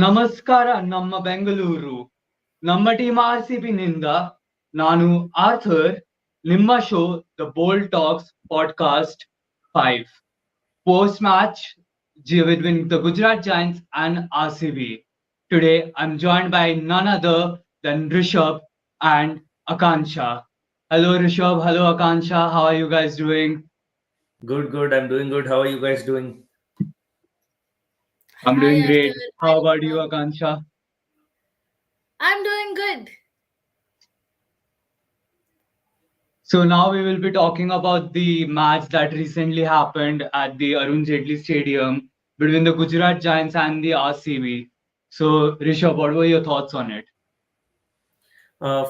ನಮಸ್ಕಾರ ನಮ್ಮ ಬೆಂಗಳೂರು ನಮ್ಮ ಟೀಮ್ RCB ನಿಂದ ನಾನು ಆರ್ಥರ್ ನಿಮ್ಮ show the bold talks podcast 5 post match between the Gujarat Giants and RCB. Today I'm joined by none other than Rishabh and Akansha. Hello Rishabh, hello Akansha, how are you guys doing? Good. I'm doing good. How are you guys doing? I'm Hi doing Arthur, great. How hi about you Rishabh. Akansha? I'm doing good. So now we will be talking about the match that recently happened at the Arun Jaitley Stadium between the Gujarat Giants and the RCB. So Rishabh, what were your thoughts on it?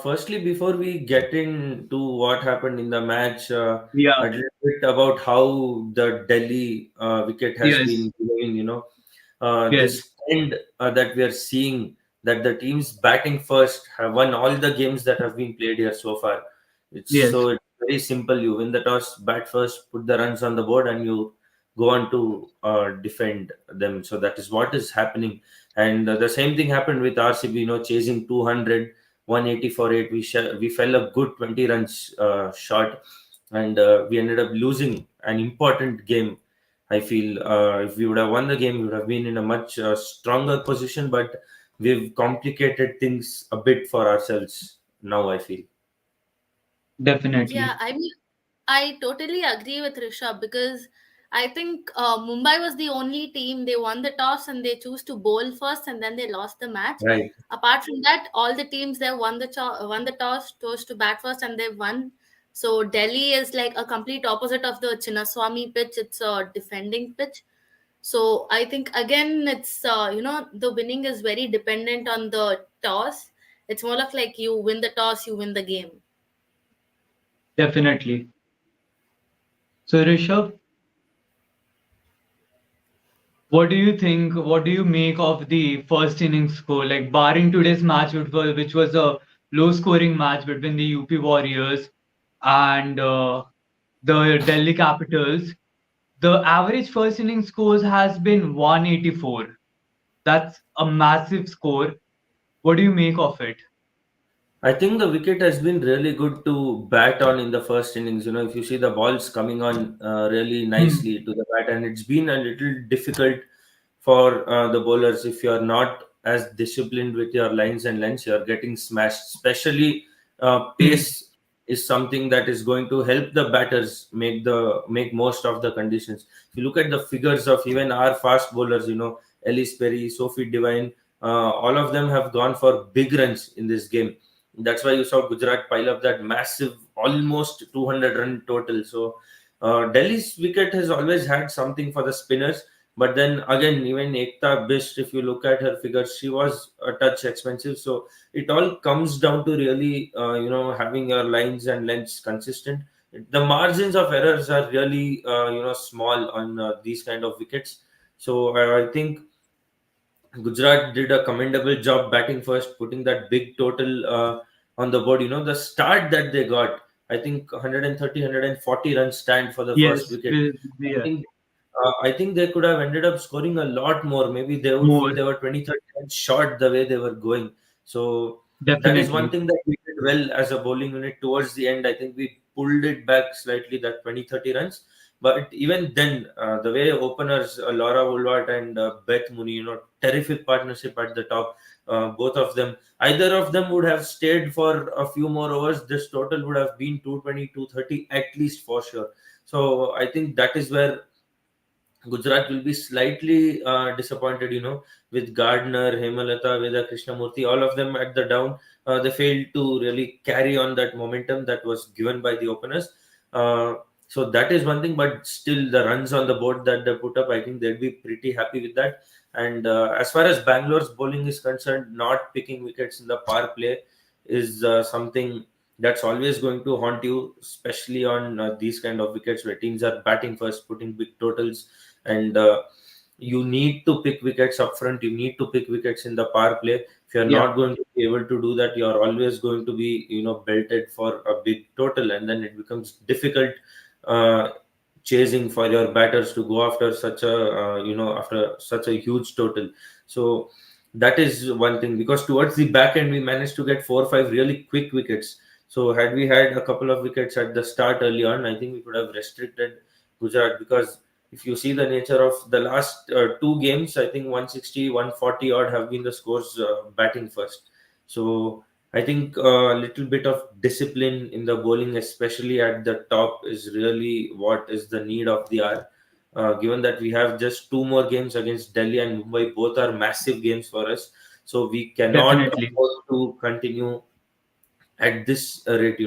Firstly, before we get into what happened in the match, a Yeah. little bit about how the Delhi wicket has Yes. been going. Yes. This trend that we are seeing, that the teams batting first have won all the games that have been played here so far. Yes. It's very simple. You win the toss, bat first, put the runs on the board, and you go on to defend them. So that is what is happening. And the same thing happened with RCB. Chasing 200, 180 for 8. We fell a good 20 runs short, and we ended up losing an important game. I feel if we would have won the game, we would have been in a much stronger position. But we've complicated things a bit for ourselves now, I feel. Definitely. Yeah, I totally agree with Rishabh because I think Mumbai was the only team. They won the toss and they choose to bowl first, and then they lost the match. Right. Apart from that, all the teams they won the toss, chose to bat first, and they won. So Delhi is like a complete opposite of the Chinnaswamy pitch. It's a defending pitch. So I think again, it's the winning is very dependent on the toss. It's more of like you win the toss, you win the game. Definitely. So Rishabh, what do you think? What do you make of the first innings score? Like barring today's match, which was a low-scoring match between the UP Warriors and the Delhi Capitals. The average first inning scores has been 184. That's a massive score. What do you make of it? I think the wicket has been really good to bat on in the first innings. If you see the balls coming on really Hmm. nicely to the bat, and it's been a little difficult for the bowlers if you're not as disciplined with your lines and lengths, you're getting smashed. Especially Hmm. pace is something that is going to help the batters make most of the conditions. If you look at the figures of even our fast bowlers, Ellis Perry, Sophie Devine, all of them have gone for big runs in this game. That's why you saw Gujarat pile up that massive, almost 200 run total. So Delhi's wicket has always had something for the spinners. But then again, even Ekta Bisht, if you look at her figures, she was a touch expensive. So it all comes down to really, having your lines and lengths consistent. The margins of errors are really, small on these kind of wickets. So I think Gujarat did a commendable job batting first, putting that big total on the board. The start that they got, I think 130, 140 runs stand for the first Yes, wicket. I yeah, think I think they could have ended up scoring a lot more. Maybe they would more feel they were 20, 30 runs short the way they were going. So that is one definitely. thing that we did well as a bowling unit towards the end. I think we pulled it back slightly, that 20, 30 runs. But even then, the way openers Laura Woolward and Beth Mooney, terrific partnership at the top. Both of them, either of them would have stayed for a few more overs. This total would have been 220, 230 at least for sure. So I think that is where Gujarat will be slightly disappointed, with Gardner, Hemalata, Veda Krishnamurthy, all of them at the down. They failed to really carry on that momentum that was given by the openers. Uh, so that is one thing, but still the runs on the board that they put up, I think they'll be pretty happy with that. And as far as Bangalore's bowling is concerned, not picking wickets in the power play is something that's always going to haunt you, especially on these kind of wickets where teams are batting first, putting big totals, and you need to pick wickets up front. You need to pick wickets in the power play. If you're Yeah, not going to be able to do that, you're always going to be belted for a big total, and then it becomes difficult uh, chasing for your batters to go after such a after such a huge total. So that is one thing, because towards the back end we managed to get 4 or 5 really quick wickets. So had we had a couple of wickets at the start early on, I think we could have restricted Gujarat, because if you see the nature of the last two games, I think 160, 140 odd have been the scores batting first. So I think a little bit of discipline in the bowling, especially at the top, is really what is the need of the hour. Given that we have just two more games against Delhi and Mumbai, both are massive games for us. So we cannot Definitely. afford to continue at this rate,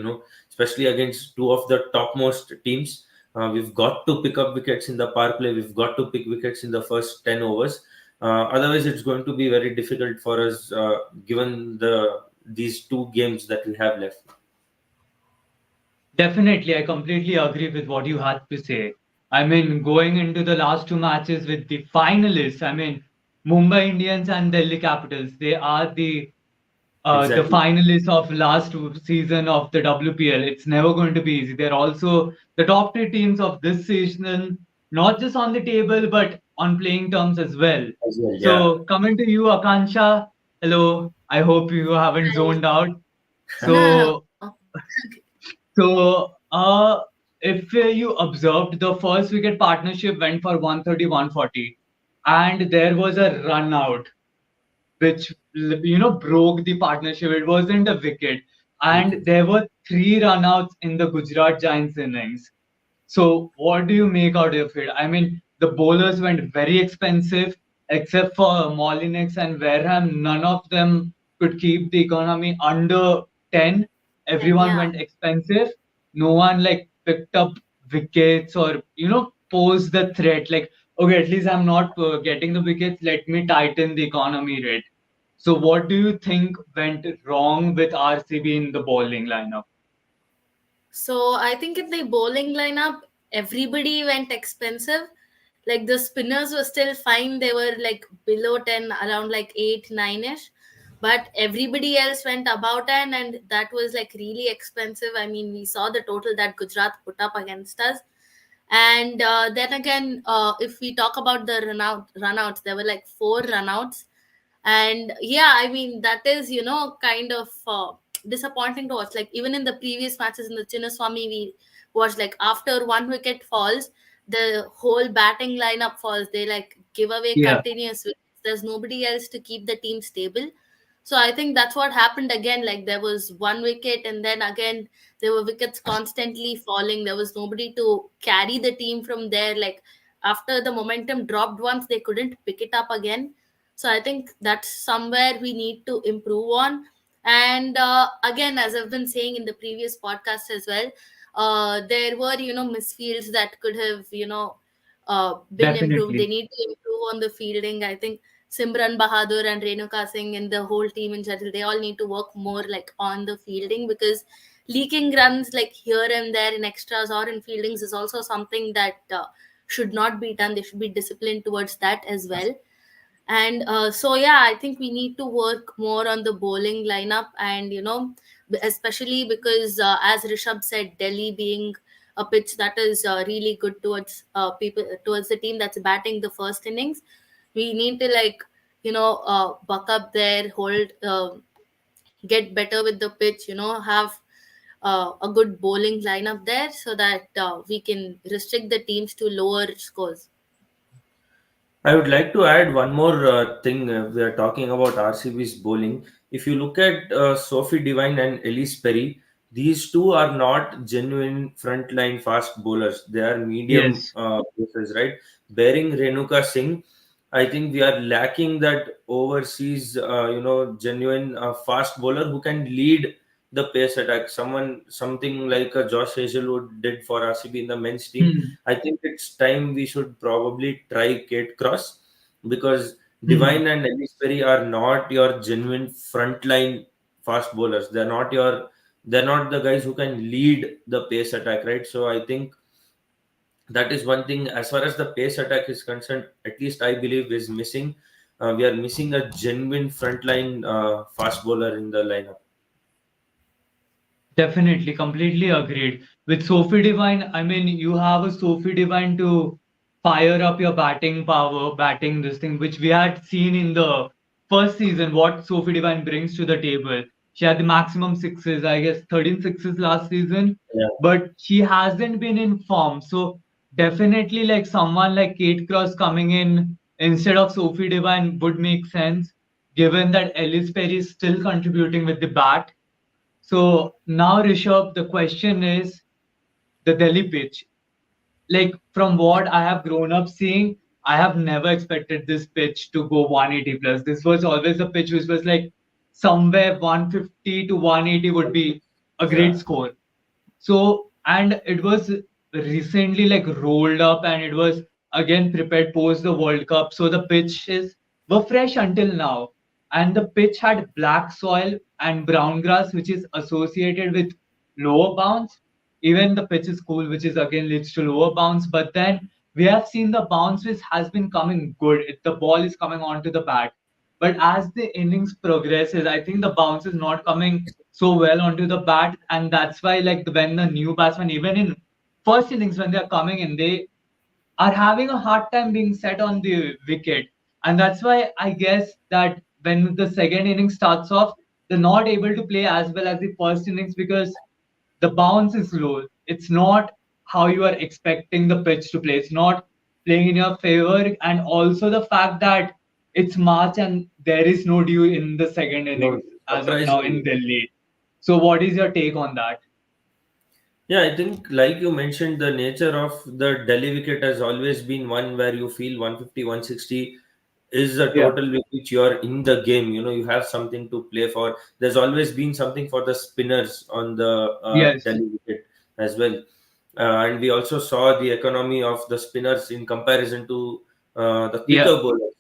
especially against two of the topmost teams. We've got to pick up wickets in the power play. We've got to pick wickets in the first 10 overs. Otherwise, it's going to be very difficult for us, given these two games that we have left. Definitely, I completely agree with what you had to say. I mean, going into the last two matches with the finalists, I mean, Mumbai Indians and Delhi Capitals, they are the Exactly. finalists of last season of the WPL. It's never going to be easy. They're also the top three teams of this season, not just on the table, but on playing terms as well. As well, yeah. So, coming to you, Akansha, hello. I hope you haven't I, zoned out. no, So, no, no. so, if you observed, the first wicket partnership went for 130, 140, and there was a run out which broke the partnership. It wasn't a wicket, and Mhm. there were three runouts in the Gujarat Giants innings. So what do you make out of it? I mean, the bowlers went very expensive, except for Molinix and Wareham. None of them could keep the economy under 10. And Everyone yeah. went expensive. No one like picked up wickets or posed the threat like, okay, at least I'm not getting the wickets. Let me tighten the economy rate. So what do you think went wrong with RCB in the bowling lineup? So I think in the bowling lineup, everybody went expensive. Like the spinners were still fine. They were like below 10, around like 8, 9 ish. But everybody else went above 10, and that was like really expensive. I mean, we saw the total that Gujarat put up against us. And then again, if we talk about the runouts, there were like four runouts. And yeah, I mean, that is, kind of disappointing to watch. Like even in the previous matches in the Chinnaswamy, we watched like after one wicket falls, the whole batting lineup falls. They like give away Yeah, continuous wickets. There's nobody else to keep the team stable. So I think that's what happened again. Like there was one wicket, and then again there were wickets constantly falling. There was nobody to carry the team from there. Like after the momentum dropped once, they couldn't pick it up again. So I think that's somewhere we need to improve on. And again, as I've been saying in the previous podcast as well, there were misfields that could have been improved. They definitely. need to improve on the fielding. I think Simran Bahadur and Renuka Singh and the whole team in general, they all need to work more like on the fielding, because leaking runs like here and there in extras or in fieldings is also something that should not be done. They should be disciplined towards that as well. And so yeah, I think we need to work more on the bowling lineup. And especially because as Rishabh said, Delhi being a pitch that is really good towards people, towards the team that's batting the first innings, we need to like buck up there, hold, get better with the pitch, have a good bowling lineup there, so that we can restrict the teams to lower scores. I would like to add one more thing. We are talking about RCB's bowling. If you look at Sophie Devine and Elise Perry, these two are not genuine frontline fast bowlers. They are medium Yes. pacers, right? Bearing Renuka Singh, I think we are lacking that overseas, genuine fast bowler who can lead the pace attack. Something like Josh Hazelwood did for RCB in the men's team. Hmm. I think it's time we should probably try Kate Cross, because Hmm. Divine and Ellis Perry are not your genuine frontline fast bowlers. They're not the guys who can lead the pace attack, right? So I think that is one thing as far as the pace attack is concerned. At least I believe is missing. We are missing a genuine frontline fast bowler in the lineup. Definitely, completely agreed. With Sophie Devine, I mean, you have a Sophie Devine to fire up your batting power, batting this thing, which we had seen in the first season, what Sophie Devine brings to the table. She had the maximum sixes, I guess 13 sixes last season, Yeah, but she hasn't been in form. So definitely like someone like Kate Cross coming in instead of Sophie Devine would make sense, given that Ellis Perry is still contributing with the bat. So now, Rishabh, the question is the Delhi pitch. Like from what I have grown up seeing, I have never expected this pitch to go 180 plus. This was always a pitch which was like somewhere 150 to 180 would be a great yeah, score. So, and it was recently like rolled up and it was again prepared post the World Cup. So the pitches were fresh until now. And the pitch had black soil and brown grass, which is associated with lower bounce. Even the pitch is cool, which is again leads to lower bounce. But then we have seen the bounce which has been coming good. The ball is coming onto the bat. But as the innings progresses, I think the bounce is not coming so well onto the bat, and that's why like when the new batsmen, even in first innings when they are coming in, they are having a hard time being set on the wicket, and that's why I guess that when the second inning starts off, they're not able to play as well as the first innings because the bounce is low. It's not how you are expecting the pitch to play. It's not playing in your favor, and also the fact that it's March and there is no dew in the second no, innings as of now in surprisingly. Delhi. So, what is your take on that? Yeah, I think like you mentioned, the nature of the Delhi wicket has always been one where you feel 150, 160 is a Yeah. total with which you are in the game. You know, you have something to play for. There's always been something for the spinners on the Yes. Delhi wicket as well. And we also saw the economy of the spinners in comparison to the Yeah. quicker bowlers.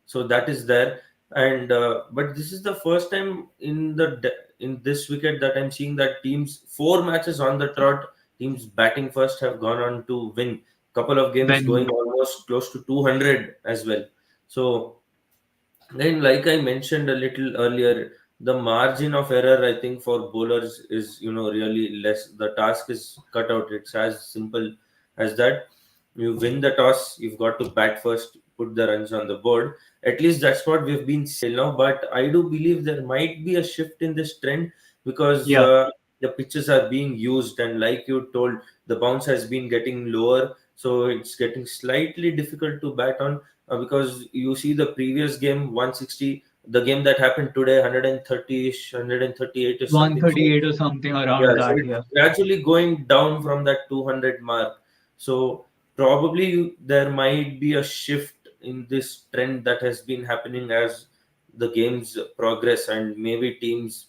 So that is there. And but this is the first time in this wicket that I'm seeing that teams 4 matches on the trot, teams batting first have gone on to win. Couple of games When going almost close to 200 as well. So then, like I mentioned a little earlier, the margin of error I think for bowlers is really less. The task is cut out. It's as simple as that. You win the toss, you've got to bat first, put the runs on the board. At least that's what we've been seeing now. But I do believe there might be a shift in this trend because yeah, the pitches are being used, and like you told, the bounce has been getting lower, so it's getting slightly difficult to bat on because you see the previous game 160, the game that happened today 130ish, 138 is something. So 138 or something yeah, around so that. it's Yeah. gradually going down from that 200 mark. So probably there might be a shift in this trend that has been happening as the games progress, and maybe teams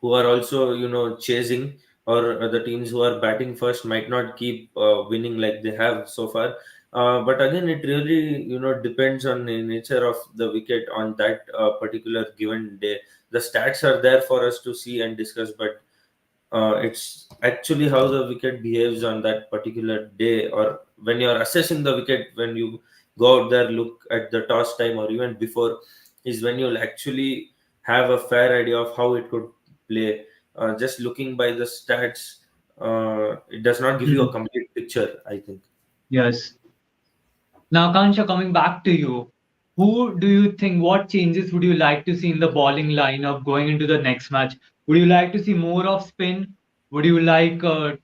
who are also chasing, or the teams who are batting first might not keep winning like they have so far. But again, it really depends on the nature of the wicket on that particular given day. The stats are there for us to see and discuss, but it's actually how the wicket behaves on that particular day, or when you're assessing the wicket, when you go out there, look at the toss time or even before, is when you'll actually have a fair idea of how it could play. Just looking by the stats, it does not give you a Mhm. complete picture, I think. Yes. Now, Kansha, coming back to you, who do you think, what changes would you like to see in the bowling lineup going into the next match? Would you like to see more of spin? Would you like a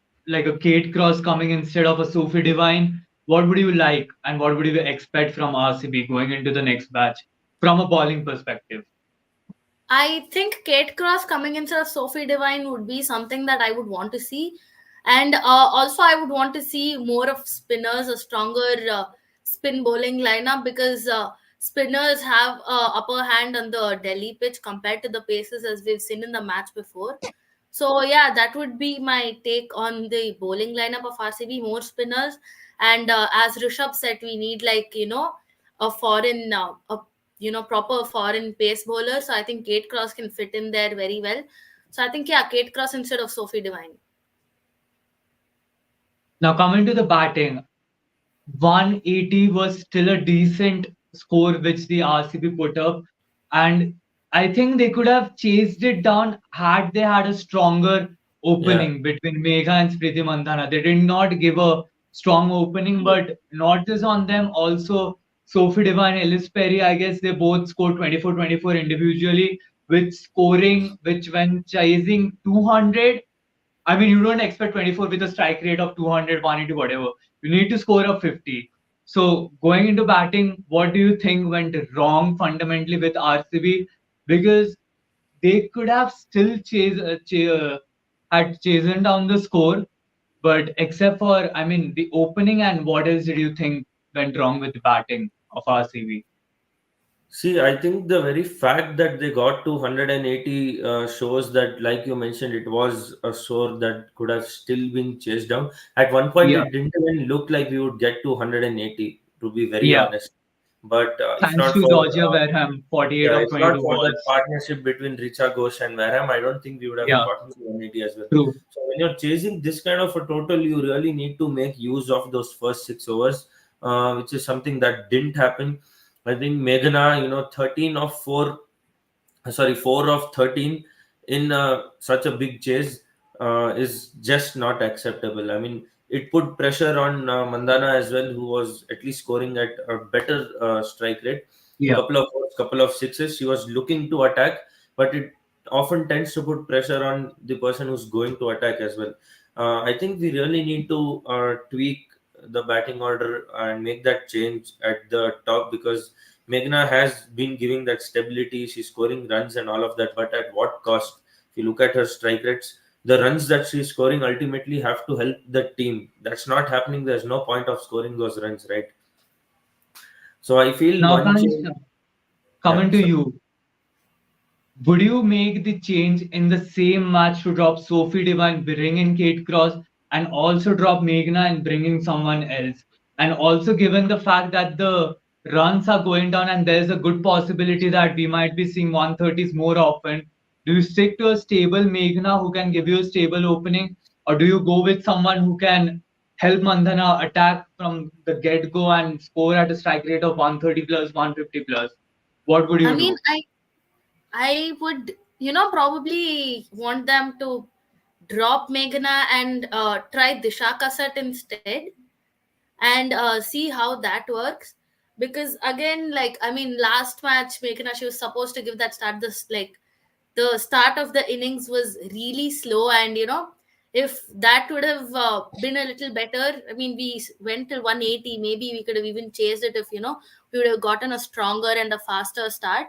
Kate Cross coming instead of a Sophie Devine? What would you like, and what would you expect from RCB going into the next match from a bowling perspective? I think Kate Cross coming instead of Sophie Devine would be something that I would want to see. And also, I would want to see more of spinners, a stronger spin bowling lineup, because spinners have upper hand on the Delhi pitch compared to the paces as we've seen in the match before. So yeah, that would be my take on the bowling lineup of RCB. More spinners, and as Rishabh said, we need a foreign, proper foreign pace bowler. So I think Kate Cross can fit in there very well. So I think yeah, Kate Cross instead of Sophie Devine. Now, coming to the batting, 180 was still a decent score which the RCB put up, and I think they could have chased it down had they had a stronger Yeah, opening between Megha and Spriti Mandhana. They did not give a strong opening, but not just on them, also Sophie Devine, Ellis Perry, I guess they both scored 24-24 individually, with scoring which when chasing 200. I mean, you don't expect 24 with a strike rate of 200, 180, whatever. You need to score a 50. So going into batting, what do you think went wrong fundamentally with RCB? Because they could have still had chastened down the score, but except for, I mean, the opening, and what else did you think went wrong with the batting of RCB? See, I think the very fact that they got to 180 shows that, like you mentioned, it was a score that could have still been chased down. At one point, Yeah, it didn't even look like we would get to 180, to be very yeah. honest. But if Thanks not to for Georgia Wareham, 48 yeah, of if not 22 for that balls. partnership between Richa Ghosh and Varham, I don't think we would have Yeah, gotten to 180 as well. true. So when you're chasing this kind of a total, you really need to make use of those first 6 overs, which is something that didn't happen. I think Meghana, 13 of 4, sorry, 4 of 13 in such a big chase is just not acceptable. I mean, it put pressure on Mandana as well, who was at least scoring at a better strike rate. Yeah. Couple of sixes. She was looking to attack, but it often tends to put pressure on the person who's going to attack as well. I think we really need to tweak the batting order and make that change at the top, because Meghna has been giving that stability. She's scoring runs and all of that, but at what cost? If you look at her strike rates, the runs that she's scoring ultimately have to help the team. That's not happening. There's no point of scoring those runs, right? So I feel Now, one guys, change. Yeah. coming to So you, would you make the change in the same match to drop Sophie Devine, bring in Kate Cross, and also drop Meghna and bring in someone else? And also, given the fact that the runs are going down and there's a good possibility that we might be seeing 130s more often, do you stick to a stable Meghna who can give you a stable opening, or do you go with someone who can help Mandhana attack from the get go and score at a strike rate of 130 plus, 150 plus? What would I you mean, do? I would, probably want them to drop Meghana and try Disha Kasat instead, and see how that works. Because again, like, I mean, last match, Meghana, she was supposed to give that start. This, like, the start of the innings was really slow, and if that would have been a little better, I mean, we went till 180. Maybe we could have even chased it if we would have gotten a stronger and a faster start.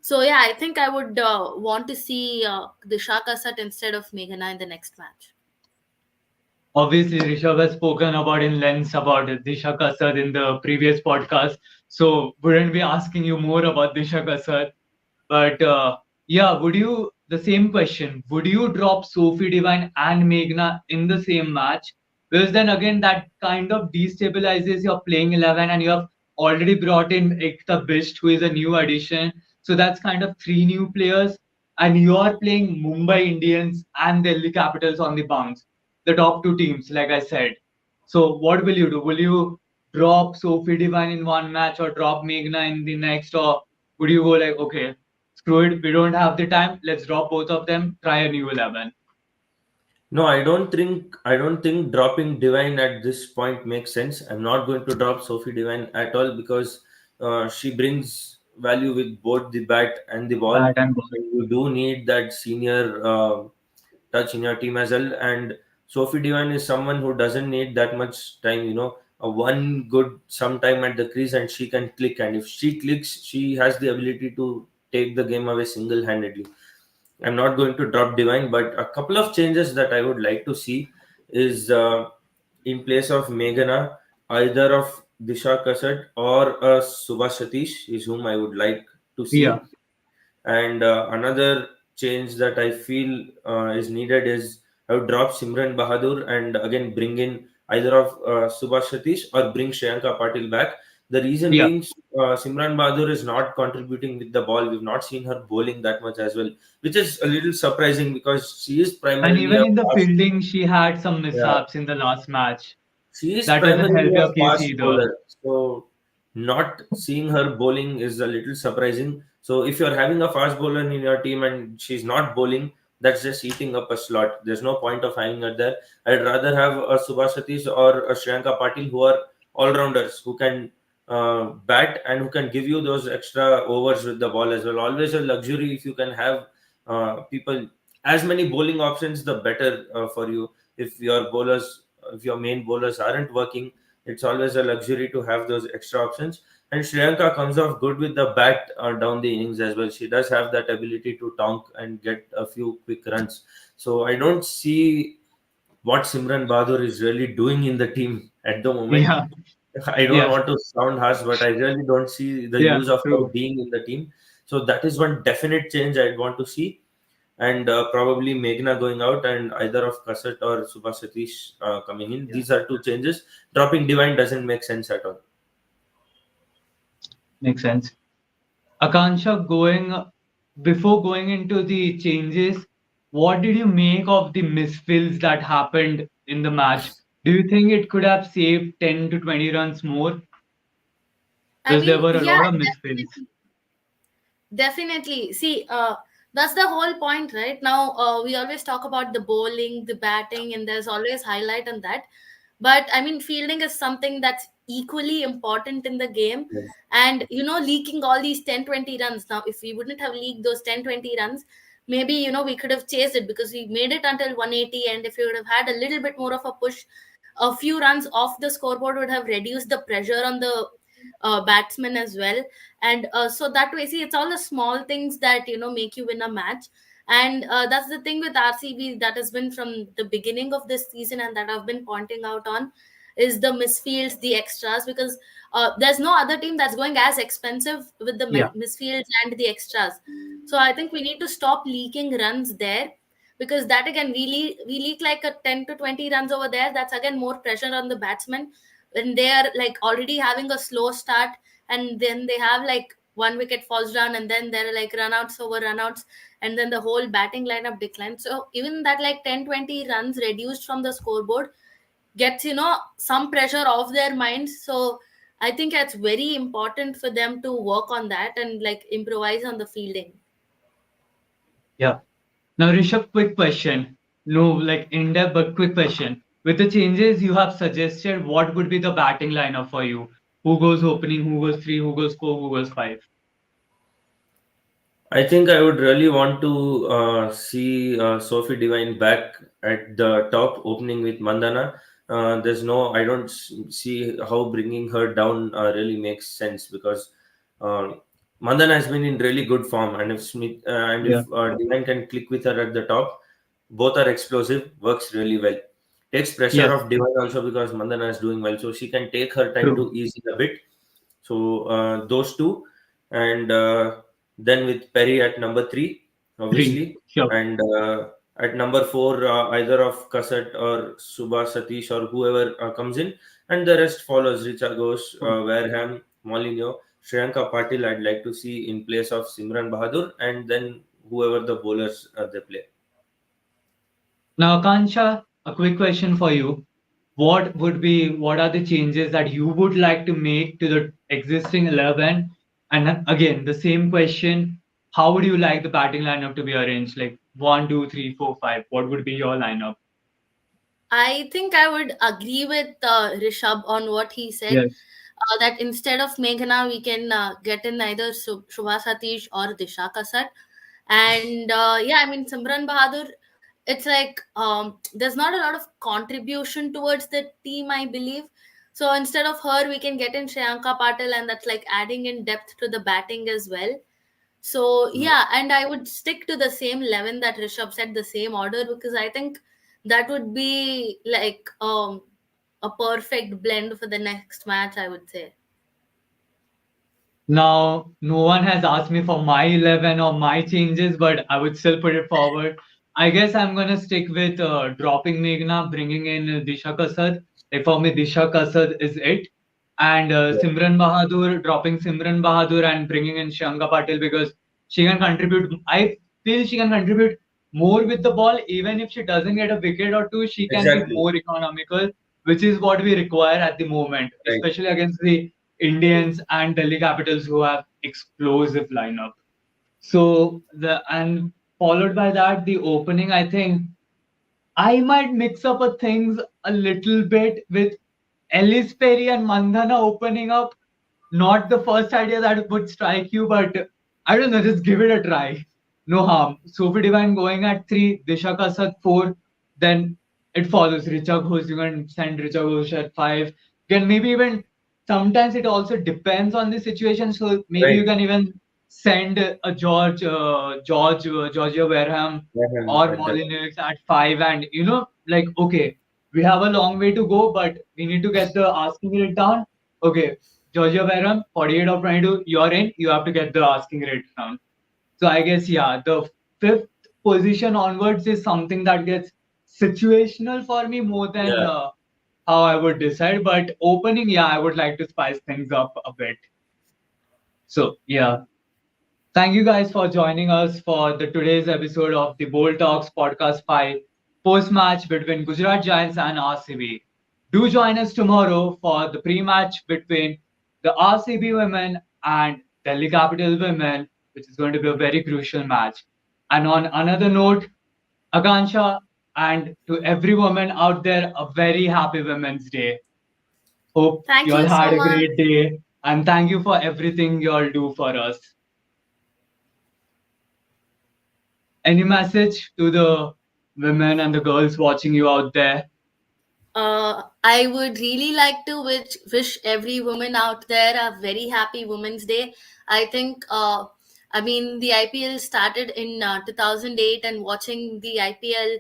So yeah, I think I would want to see Disha Kasat instead of Meghana in the next match. Obviously, Rishabh has spoken about in length about Disha Kasad in the previous podcast, so wouldn't be asking you more about Disha Kasad. But yeah, would you, the same question, would you drop Sophie Devine and Meghna in the same match? Because then again, that kind of destabilizes your playing 11, and you have already brought in Ekta Bisht, who is a new addition. So that's kind of three new players, and you are playing Mumbai Indians and Delhi Capitals on the bounce, the top two teams, like I said. So what will you do? Will you drop Sophie Devine in one match or drop Meghna in the next, or would you go like, okay, screw it, we don't have the time, let's drop both of them, try a new 11? no, I don't think dropping Divine at this point makes sense. I'm not going to drop Sophie Divine at all, because she brings value with both the bat and the ball. Bat and ball. And you do need that senior touch in your team as well. And Sophie Devine is someone who doesn't need that much time. A one good sometime at the crease and she can click. And if she clicks, she has the ability to take the game away single handedly. I'm not going to drop Divine, but a couple of changes that I would like to see is in place of Meghana, either of Disha Kasat or Subhash Satish is whom I would like to Yeah, see. And another change that I feel is needed is I would drop Simran Bahadur and again bring in either of Subhash Satish or bring Shreyanka Patil back. The reason yeah. being, Simran Bahadur is not contributing with the ball. We've not seen her bowling that much as well, which is a little surprising because she is And primarily even a in the fast. fielding, she had some Yeah, mishaps in the last match. she is That doesn't primarily help a your case fast either. bowler, so not seeing her bowling is a little surprising. So if you're having a fast bowler in your team and she's not bowling, that's just eating up a slot. There's no point of having her there. I'd rather have a Subhash Satish or a Shriyanka Patil who are all rounders who can bat and who can give you those extra overs with the ball as well. Always a luxury if you can have people, as many bowling options, the better for you. If your bowlers, if your main bowlers aren't working, it's always a luxury to have those extra options. And Shriyanka comes off good with the bat down the innings as well. She does have that ability to tonk and get a few quick runs. So I don't see what Simran Bahadur is really doing in the team at the moment. Yeah. I don't Yes. want to sound harsh, but I really don't see the Yeah. use of her True. being in the team. So that is one definite change I'd want to see. And probably Meghna going out and either of Kasat or Subha Satish coming in. Yeah. These are two changes. Dropping Divine doesn't make sense at all. Makes sense. Akansha, before going into the changes, what did you make of the misfills that happened in the match? Do you think it could have saved 10 to 20 runs more? I Because there mean, were a yeah, lot of misfills. definitely. Definitely. See, that's the whole point, right? Now, we always talk about the bowling, the batting, and there's always highlight on that. But I mean, fielding is something that's equally important in the game. Yes. And, leaking all these 10, 20 runs. Now, if we wouldn't have leaked those 10, 20 runs, maybe, we could have chased it because we made it until 180. And if we would have had a little bit more of a push, a few runs off the scoreboard would have reduced the pressure on the batsman as well. And so that way, see, it's all the small things that make you win a match. And that's the thing with RCB that has been from the beginning of this season, and that I've been pointing out on, is the misfields, the extras, because there's no other team that's going as expensive with the Yeah. misfields and the extras. So I think we need to stop leaking runs there, because that again, we leak like a 10 to 20 runs over there. That's again more pressure on the batsman when they are like already having a slow start, and then they have like one wicket falls down, and then there are like runouts over runouts, and then the whole batting lineup declines. So even that like 10, 20 runs reduced from the scoreboard gets some pressure off their minds. So I think it's very important for them to work on that and like improvise on the fielding. Yeah. Now, Rishabh, quick question. No, like in depth, but quick question. With the changes you have suggested, what would be the batting lineup for you? Who goes opening? Who goes three? Who goes four? Who goes five? I think I would really want to see Sophie Divine back at the top, opening with Mandana. I don't see how bringing her down really makes sense, because uh, Mandana has been in really good form, and if Yeah. Divine can click with her at the top, both are explosive, works really well. Takes pressure Yes. off Divine also because Mandana is doing well, so she can take her time True. to ease it a bit. So those two, and then with Perry at number three, Three. obviously, Sure. and at number four, either of Kasat or Subha Satish or whoever comes in, and the rest follows. Richa Ghosh, Wareham, Molineux, Shriyanka Patil. I'd like to see in place of Simran Bahadur, and then whoever the bowlers they play. Now, Kansha, a quick question for you. What are the changes that you would like to make to the existing 11? And then again, the same question, how would you like the batting lineup to be arranged? Like one, two, three, four, five. What would be your lineup? I think I would agree with Rishabh on what he said. Yes. That instead of Meghna, we can get in either Shubha Satish or Disha Kasat. And yeah, I mean, Simran Bahadur, it's like there's not a lot of contribution towards the team, I believe. So instead of her, we can get in Shriyanka Patil, and that's like adding in depth to the batting as well. So yeah, and I would stick to the same 11 that Rishabh said, the same order, because I think that would be like a perfect blend for the next match, I would say. Now, no one has asked me for my 11 or my changes, but I would still put it forward. I guess I'm going to stick with dropping Meghna, bringing in Disha Kasad. Like for me, Disha Kasad is it. And Simran Bahadur, dropping Simran Bahadur and bringing in Shanga Patil because she can contribute. I feel she can contribute more with the ball. Even if she doesn't get a wicket or two, she can be Exactly. more economical, which is what we require at the moment, Right. especially against the Indians and Delhi Capitals who have explosive lineup. So the and followed by that, the opening, I think I might mix up a things a little bit with Ellis Perry and Mandhana opening up. not the first idea that would strike you, but I don't know, just give it a try. No harm. Sophie Divine going at 3, Disha Kasat 4, then it follows Richa Ghosh. You can send Richa Ghosh at 5. You can maybe even, sometimes it also depends on the situation. So maybe you Right. can even send a Georgia Wareham Yeah, or Molineux at 5. And, like, okay, we have a long way to go, but we need to get the asking rate down. Okay, Georgia Wareham, 48 of 22, you're in. You have to get the asking rate down. So I guess, yeah, the fifth position onwards is something that gets situational for me more than yeah. how I would decide. But opening, yeah, I would like to spice things up a bit. So, yeah. Thank you guys for joining us for the today's episode of the Bold Talks Podcast 5 post-match between Gujarat Giants and RCB. Do join us tomorrow for the pre-match between the RCB women and Delhi Capital women, which is going to be a very crucial match. And on another note, Akansha, and to every woman out there, a very happy Women's Day. Hope Thank you all you had so a much. great day, and thank you for everything you all do for us. Any message to the women and the girls watching you out there? I would really like to wish every woman out there a very happy Women's Day. I think, I mean, the IPL started in 2008, and watching the IPL,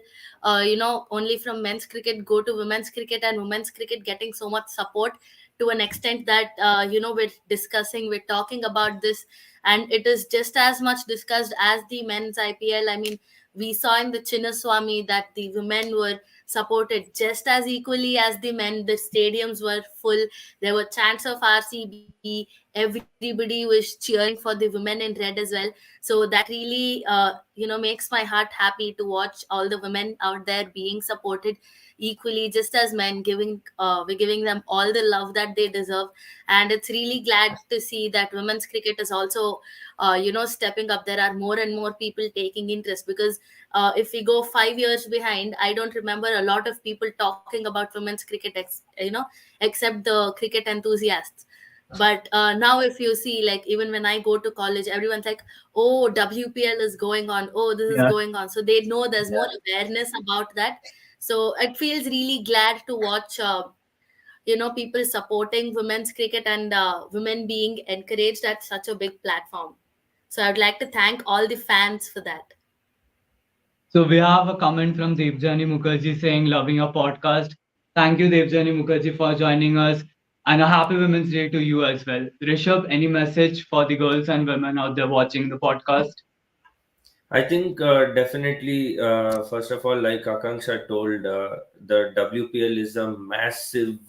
only from men's cricket go to women's cricket, and women's cricket getting so much support to an extent that, we're talking about this, and it is just as much discussed as the men's IPL. I mean, we saw in the Chinnaswamy that the women were supported just as equally as the men. The stadiums were full. There were chants of RCB. Everybody was cheering for the women in red as well. So that really, makes my heart happy to watch all the women out there being supported equally, just as men. We're giving them all the love that they deserve, and it's really glad to see that women's cricket is also, stepping up. There are more and more people taking interest, because if we go 5 years behind, I don't remember a lot of people talking about women's cricket, except the cricket enthusiasts. But now, if you see, like, even when I go to college, everyone's like, oh, WPL is going on, oh, this is Yeah. going on. So they know there's more Yeah. awareness about that. So it feels really glad to watch, people supporting women's cricket, and women being encouraged at such a big platform. So I'd like to thank all the fans for that. So we have a comment from Devjani Mukherjee saying, loving your podcast. Thank you, Devjani Mukherjee, for joining us. And a happy Women's Day to you as well. Rishabh, any message for the girls and women out there watching the podcast? I think definitely, first of all, like Akanksha told, the WPL is a massive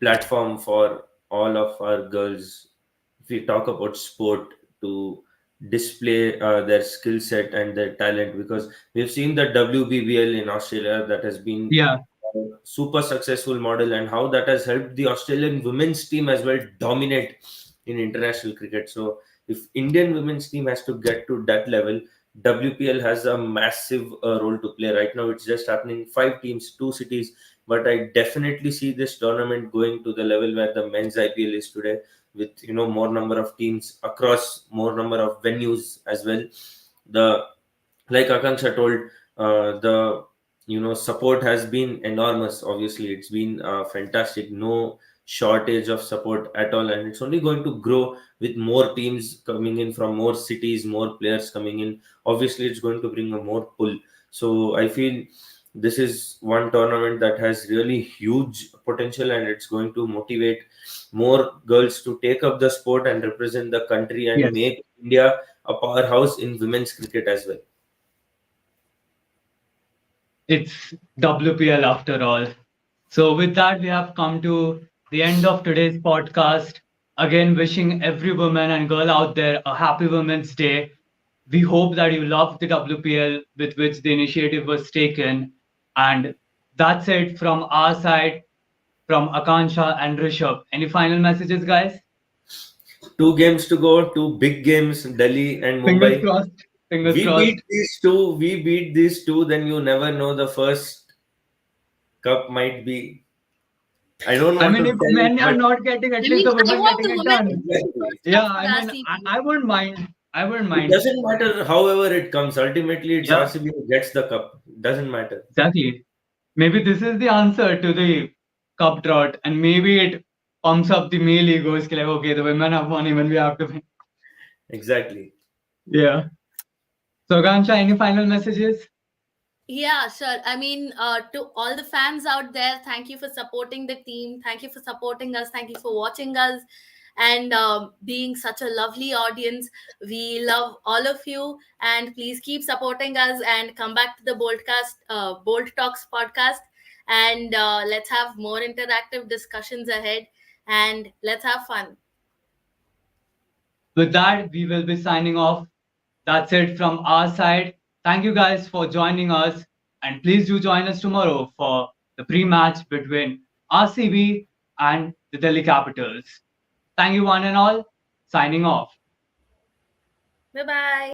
platform for all of our girls. If we talk about sport, to display their skill set and their talent, because we've seen the WBBL in Australia that has been Yeah, a super successful model, and how that has helped the Australian women's team as well dominate in international cricket. So if Indian women's team has to get to that level, WPL has a massive role to play. Right now, it's just happening 5 teams, 2 cities, but I definitely see this tournament going to the level where the men's IPL is today, with more number of teams across more number of venues as well. The Like Akanksha told, the support has been enormous. Obviously, it's been fantastic. No shortage of support at all, and it's only going to grow with more teams coming in from more cities, more players coming in. Obviously, it's going to bring a more pull. So I feel this is one tournament that has really huge potential, and it's going to motivate more girls to take up the sport and represent the country and yes. make India a powerhouse in women's cricket as well. It's WPL after all. So, with that, we have come to the end of today's podcast. Again, wishing every woman and girl out there a happy Women's Day. We hope that you love the WPL with which the initiative was taken. And that's it from our side, from Akansha and Rishabh. Any final messages, guys? 2 games to go, 2 big games, Delhi and Fingers Mumbai. crossed. Fingers We crossed. beat these two. We beat these two. Then you never know, the first cup might be I don't I want mean, to if tell it, men are but not getting, I at least mean, the I women want getting the it women to done. be exactly. Yeah, superstars I for mean, RCB. I wouldn't mind. I wouldn't It mind. doesn't matter however it comes. Ultimately, it's Yeah, RCB who gets the cup. Doesn't matter. exactly. Maybe this is the answer to the cup drought, and maybe it pumps up the male egos. Like, okay, the women have won, even we have to win. Exactly. Yeah. So, Gansha, any final messages? Yeah, sure. I mean, to all the fans out there, thank you for supporting the team. Thank you for supporting us. Thank you for watching us and being such a lovely audience. We love all of you, and please keep supporting us and come back to the Bold Talks podcast, and let's have more interactive discussions ahead, and let's have fun. With that, we will be signing off. That's it from our side. Thank you guys for joining us. And please do join us tomorrow for the pre match between RCB and the Delhi Capitals. Thank you, one and all. Signing off. Bye bye.